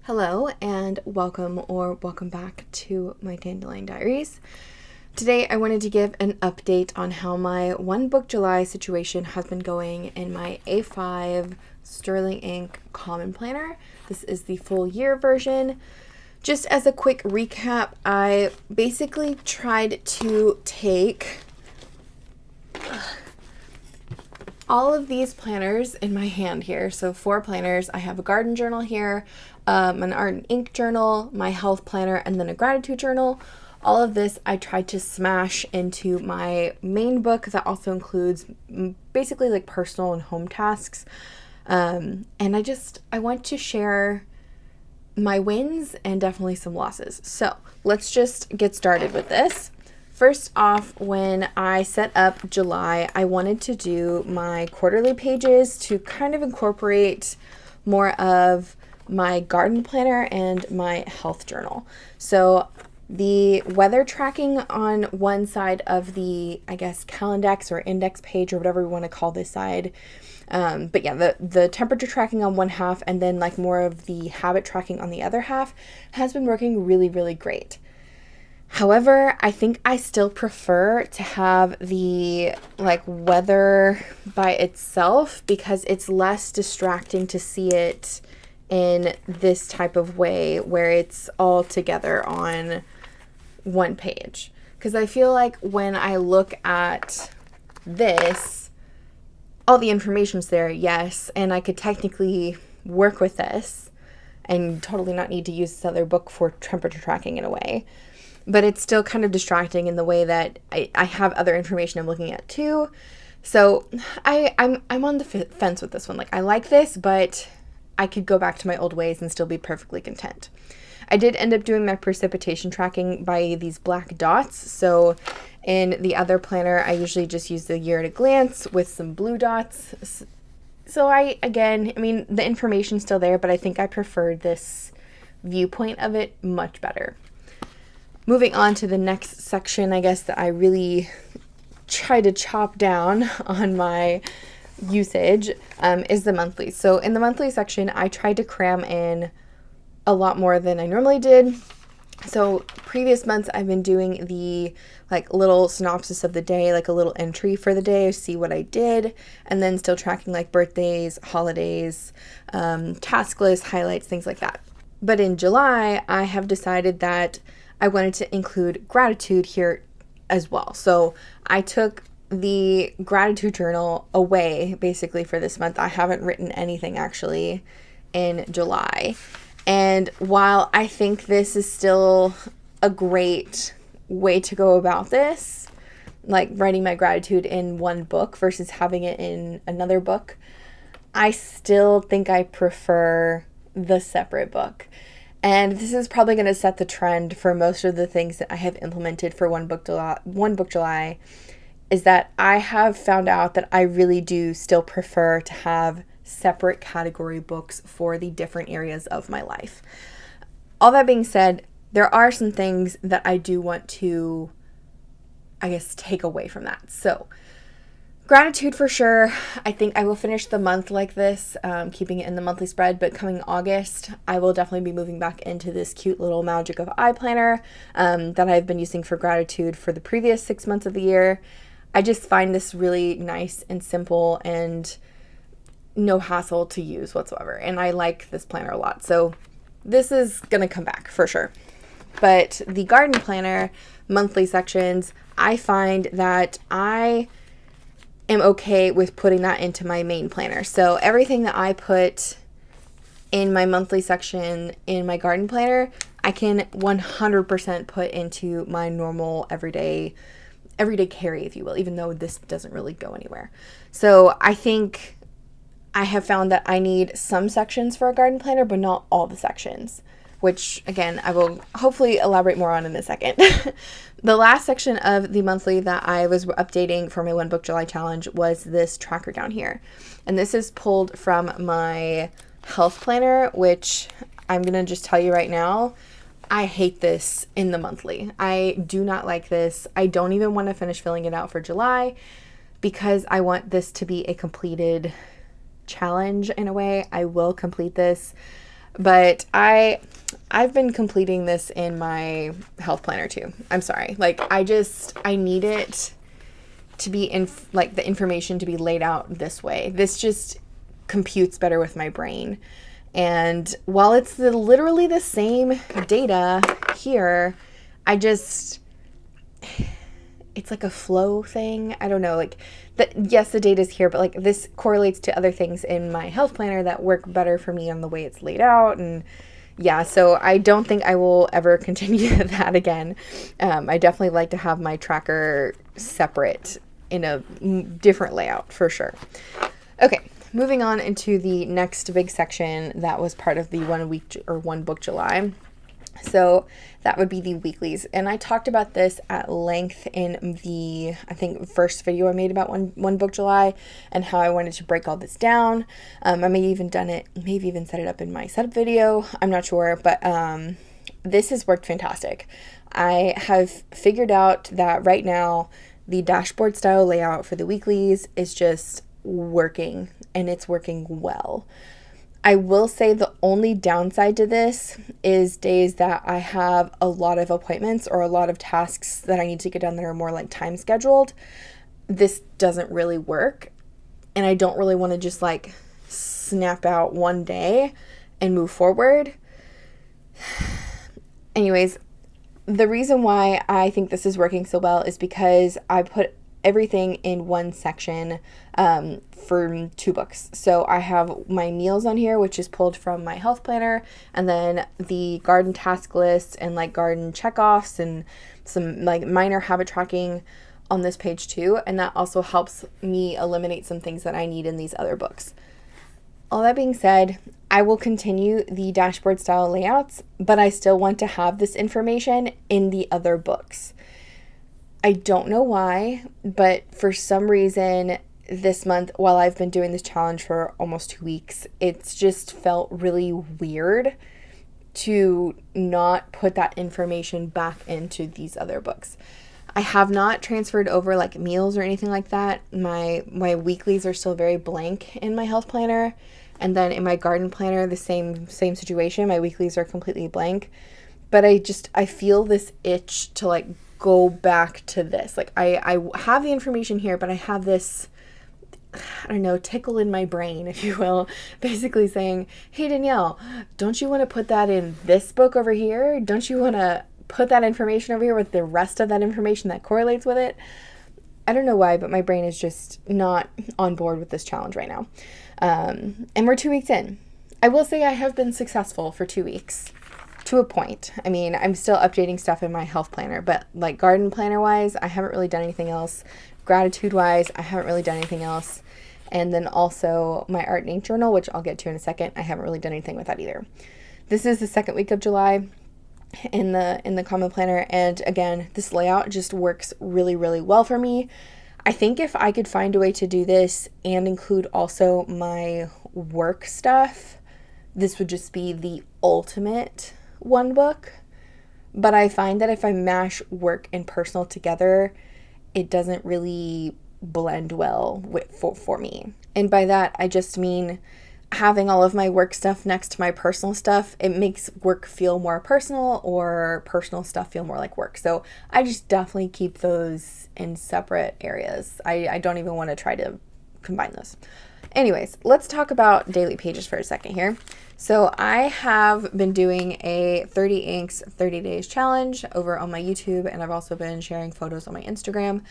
Hello and welcome back to my Dandelion Diaries. Today I wanted to give an update on how my One Book July situation has been going in my A5 Sterling Ink Common Planner. This is the full year version. Just as a quick recap, I basically tried to take all of these planners in my hand here. So 4 planners. I have a garden journal here, an art and ink journal, my health planner, and then a gratitude journal. All of this I tried to smash into my main book that also includes basically like personal and home tasks. And I want to share my wins and definitely some losses. So let's just get started with this. First off, when I set up July, I wanted to do my quarterly pages to kind of incorporate more of my garden planner and my health journal. So the weather tracking on one side of the, calendex or index page or whatever we want to call this side. But yeah, the temperature tracking on one half and then like more of the habit tracking on the other half has been working really, really great. However, I think I still prefer to have the weather by itself because it's less distracting to see it in this type of way where it's all together on one page. Because I feel like when I look at this, all the information's there, yes, and I could technically work with this and totally not need to use this other book for temperature tracking in a way. But it's still kind of distracting in the way that I have other information I'm looking at too. So I'm on the fence with this one. I like this, but I could go back to my old ways and still be perfectly content. I did end up doing my precipitation tracking by these black dots. So in the other planner, I usually just use the year at a glance with some blue dots. So the information's still there, but I think I prefer this viewpoint of it much better. Moving on to the next section, that I really try to chop down on my usage is the monthly. So in the monthly section, I tried to cram in a lot more than I normally did. So previous months, I've been doing the little synopsis of the day, a little entry for the day, see what I did, and then still tracking birthdays, holidays, task lists, highlights, things like that. But in July, I have decided that I wanted to include gratitude here as well. So I took the gratitude journal away basically for this month. I haven't written anything actually in July. And while I think this is still a great way to go about this, writing my gratitude in one book versus having it in another book, I still think I prefer the separate book. And this is probably going to set the trend for most of the things that I have implemented for One Book July, is that I have found out that I really do still prefer to have separate category books for the different areas of my life. All that being said, there are some things that I do want to, take away from that. So gratitude for sure. I think I will finish the month like this, keeping it in the monthly spread, but coming August, I will definitely be moving back into this cute little Magic of I planner that I've been using for gratitude for the previous 6 months of the year. I just find this really nice and simple and no hassle to use whatsoever. And I like this planner a lot. So this is going to come back for sure. But the garden planner monthly sections, I find that I am okay with putting that into my main planner. So everything that I put in my monthly section in my garden planner, I can 100% put into my normal everyday carry, if you will, even though this doesn't really go anywhere. So I think I have found that I need some sections for a garden planner, but not all the sections, which again, I will hopefully elaborate more on in a second. The last section of the monthly that I was updating for my One Book July challenge was this tracker down here. And this is pulled from my health planner, which I'm going to just tell you right now, I hate this in the monthly. I do not like this. I don't even want to finish filling it out for July because I want this to be a completed challenge in a way. I will complete this, But I've been completing this in my health planner too. I'm sorry. Like, I need it to be like the information to be laid out this way. This just computes better with my brain. And while it's literally the same data here, it's like a flow thing. I don't know, like yes, the data's here, but like this correlates to other things in my health planner that work better for me on the way it's laid out. And yeah, so I don't think I will ever continue that again. I definitely like to have my tracker separate in a different layout for sure. Okay, moving on into the next big section that was part of the 1 week or 1 book July. So that would be the weeklies. And I talked about this at length in the, I think, first video I made about one book July and how I wanted to break all this down. I may have even set it up in my setup video. I'm not sure, but this has worked fantastic. I have figured out that right now the dashboard style layout for the weeklies is just working, and it's working well. I will say the only downside to this is days that I have a lot of appointments or a lot of tasks that I need to get done that are more like time scheduled. This doesn't really work, and I don't really want to just like snap out one day and move forward. Anyways, the reason why I think this is working so well is because I put everything in one section for 2 books. So I have my meals on here, which is pulled from my health planner, and then the garden task list and like garden checkoffs and some like minor habit tracking on this page too. And that also helps me eliminate some things that I need in these other books. All that being said, I will continue the dashboard style layouts, but I still want to have this information in the other books. I don't know why, but for some reason this month, while I've been doing this challenge for almost 2 weeks, it's just felt really weird to not put that information back into these other books. I have not transferred over like meals or anything like that. My weeklies are still very blank in my health planner. And then in my garden planner, the same situation. My weeklies are completely blank. But I feel this itch to like go back to this. Like I have the information here, but I have this, I don't know, tickle in my brain, if you will, basically saying, hey Danielle, don't you want to put that in this book over here? Don't you want to put that information over here with the rest of that information that correlates with it? I don't know why, but my brain is just not on board with this challenge right now. And we're 2 weeks in. I will say I have been successful for 2 weeks. To a point. I mean, I'm still updating stuff in my health planner, but like garden planner wise, I haven't really done anything else. Gratitude wise, I haven't really done anything else. And then also my art and ink journal, which I'll get to in a second, I haven't really done anything with that either. This is the 2nd week of July in the common planner, and again, this layout just works really, really well for me. I think if I could find a way to do this and include also my work stuff, this would just be the ultimate 1 book. But I find that if I mash work and personal together, it doesn't really blend well for me. And by that, I just mean having all of my work stuff next to my personal stuff. It makes work feel more personal, or personal stuff feel more like work. So I just definitely keep those in separate areas. I don't even want to try to combine those. Anyways, let's talk about daily pages for a second here. So I have been doing a 30 inks 30 days challenge over on my YouTube, and I've also been sharing photos on my Instagram.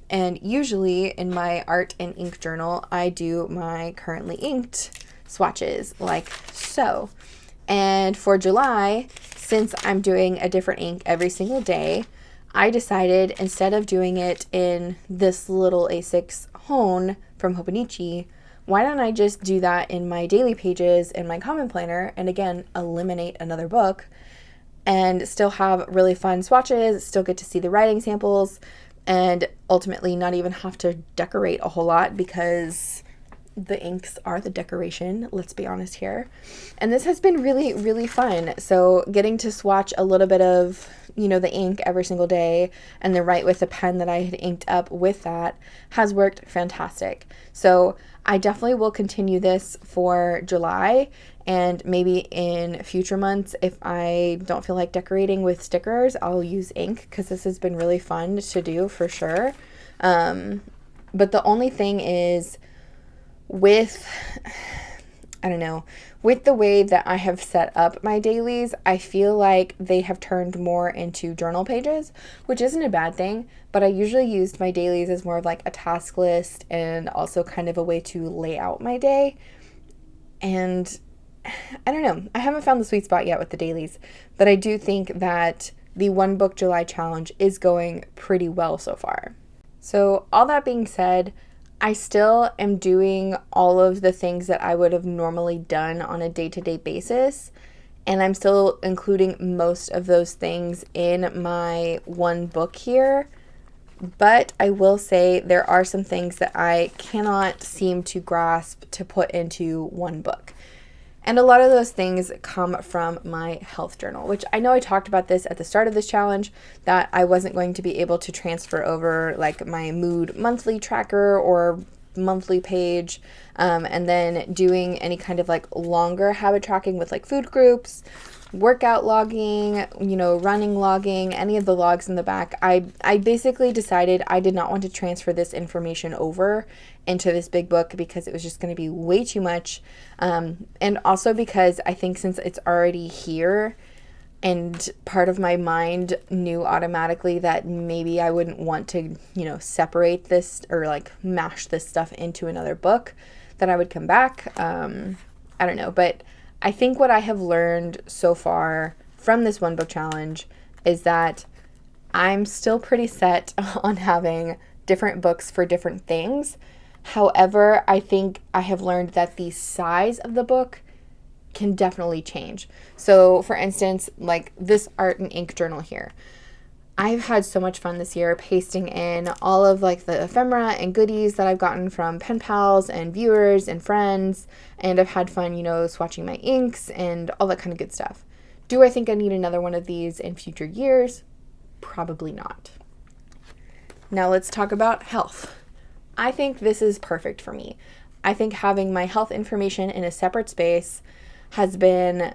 And usually in my art and ink journal, I do my currently inked swatches like so. And for July, since I'm doing a different ink every single day, I decided instead of doing it in this little A6 hone from 𝗧, why don't I just do that in my daily pages in my common planner, and again, eliminate another book and still have really fun swatches, still get to see the writing samples, and ultimately not even have to decorate a whole lot because the inks are the decoration, let's be honest here. And this has been really, really fun. So getting to swatch a little bit of the ink every single day and then write with the pen that I had inked up with that has worked fantastic. So I definitely will continue this for July, and maybe in future months, if I don't feel like decorating with stickers, I'll use ink, because this has been really fun to do for sure. But the only thing is with, I don't know, with the way that I have set up my dailies, I feel like they have turned more into journal pages, which isn't a bad thing, but I usually used my dailies as more of like a task list and also kind of a way to lay out my day. And I don't know, I haven't found the sweet spot yet with the dailies, but I do think that the One Book July challenge is going pretty well so far. So all that being said, I still am doing all of the things that I would have normally done on a day-to-day basis, and I'm still including most of those things in my one book here. But I will say there are some things that I cannot seem to grasp to put into one book. And a lot of those things come from my health journal, which I know I talked about this at the start of this challenge, that I wasn't going to be able to transfer over like my mood monthly tracker or monthly page, and then doing any kind of like longer habit tracking with like food groups, workout logging, running logging, any of the logs in the back. I basically decided I did not want to transfer this information over into this big book because it was just going to be way too much. And also because I think since it's already here and part of my mind knew automatically that maybe I wouldn't want to, separate this or like mash this stuff into another book, that I would come back. I don't know, but I think what I have learned so far from this one book challenge is that I'm still pretty set on having different books for different things. However, I think I have learned that the size of the book can definitely change. So for instance, like this art and ink journal here, I've had so much fun this year pasting in all of like the ephemera and goodies that I've gotten from pen pals and viewers and friends, and I've had fun, swatching my inks and all that kind of good stuff. Do I think I need another one of these in future years? Probably not. Now let's talk about health. I think this is perfect for me. I think having my health information in a separate space has been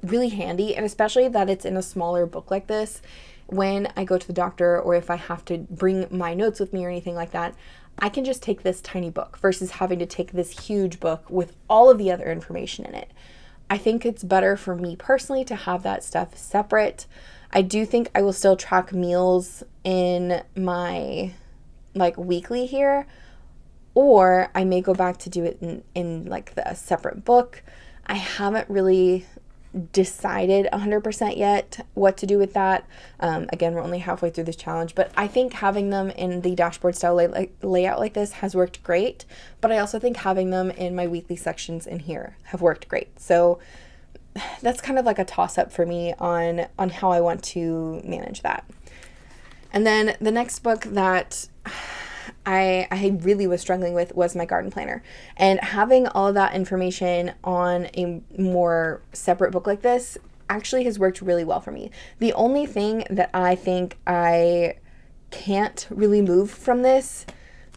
really handy, and especially that it's in a smaller book like this. When I go to the doctor or if I have to bring my notes with me or anything like that, I can just take this tiny book versus having to take this huge book with all of the other information in it. I think it's better for me personally to have that stuff separate. I do think I will still track meals in my like weekly here, or I may go back to do it in like the separate book. I haven't really decided 100% yet what to do with that. Again, we're only halfway through this challenge, but I think having them in the dashboard style layout like this has worked great, but I also think having them in my weekly sections in here have worked great. So that's kind of like a toss-up for me on how I want to manage that. And then the next book that I really was struggling with was my garden planner, and having all of that information on a more separate book like this actually has worked really well for me. The only thing that I think I can't really move from this,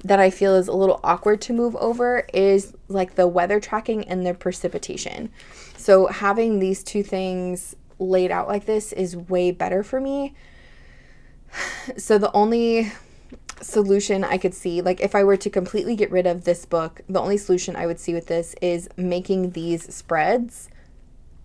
that I feel is a little awkward to move over, is like the weather tracking and the precipitation. So having these two things laid out like this is way better for me. So the only solution I could see, like if I were to completely get rid of this book, the only solution I would see with this is making these spreads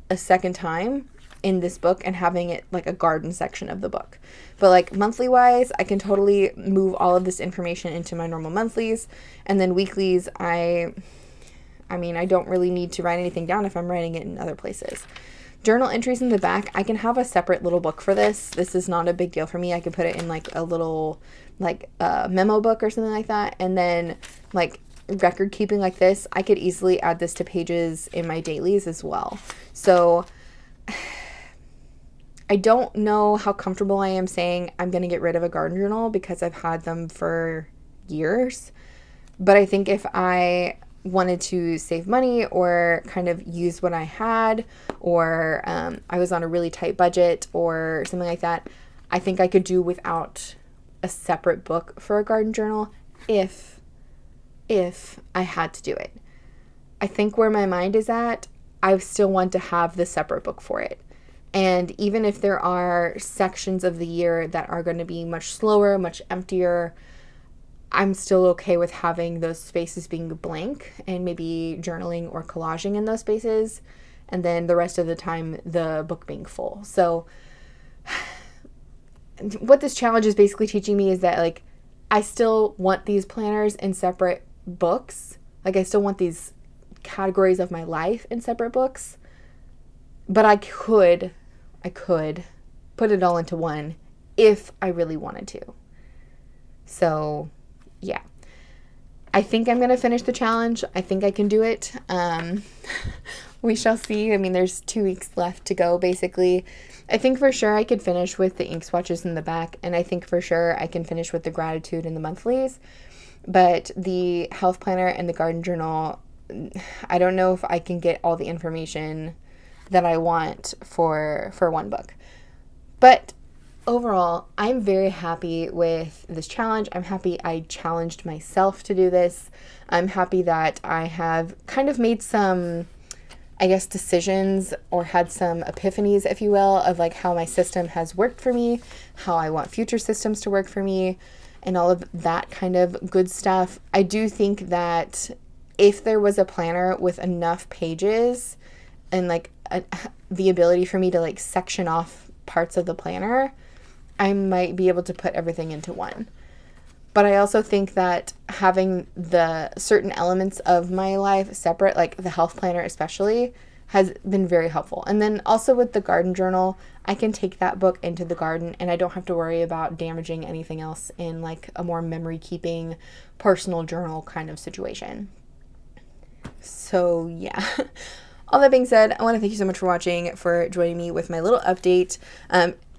a second time in this book and having it like a garden section of the book. But like monthly wise, I can totally move all of this information into my normal monthlies, and then weeklies, I don't really need to write anything down if I'm writing it in other places. Journal entries in the back, I can have a separate little book for this. This is not a big deal for me. I could put it in like a little memo book or something like that. And then like record keeping like this, I could easily add this to pages in my dailies as well. So I don't know how comfortable I am saying I'm going to get rid of a garden journal because I've had them for years. But I think if I wanted to save money or kind of use what I had, or I was on a really tight budget or something like that, I think I could do without a separate book for a garden journal if I had to do it. I think where my mind is at, I still want to have the separate book for it. And even if there are sections of the year that are going to be much slower, much emptier, I'm still okay with having those spaces being blank and maybe journaling or collaging in those spaces, and then the rest of the time the book being full. So what this challenge is basically teaching me is that, like, I still want these planners in separate books. Like, I still want these categories of my life in separate books, but I could put it all into one if I really wanted to. So yeah, I think I'm going to finish the challenge. I think I can do it. We shall see. I mean, there's 2 weeks left to go, basically. I think for sure I could finish with the ink swatches in the back, and I think for sure I can finish with the gratitude and the monthlies. But the health planner and the garden journal, I don't know if I can get all the information that I want for one book. But overall, I'm very happy with this challenge. I'm happy I challenged myself to do this. I'm happy that I have kind of made some, I guess, decisions or had some epiphanies, if you will, of like how my system has worked for me, how I want future systems to work for me, and all of that kind of good stuff. I do think that if there was a planner with enough pages and like the ability for me to like section off parts of the planner, I might be able to put everything into one. But I also think that having the certain elements of my life separate, like the health planner especially, has been very helpful. And then also with the garden journal, I can take that book into the garden and I don't have to worry about damaging anything else in like a more memory keeping personal journal kind of situation. So yeah. All that being said, I want to thank you so much for watching, for joining me with my little update.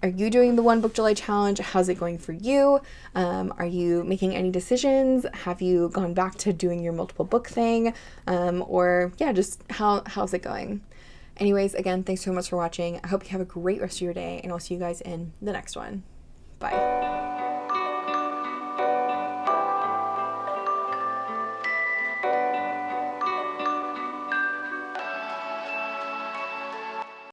Are you doing the One Book July challenge? How's it going for you? Are you making any decisions? Have you gone back to doing your multiple book thing? Or yeah, just how's it going? Anyways, again, thanks so much for watching. I hope you have a great rest of your day, and I'll see you guys in the next one. Bye.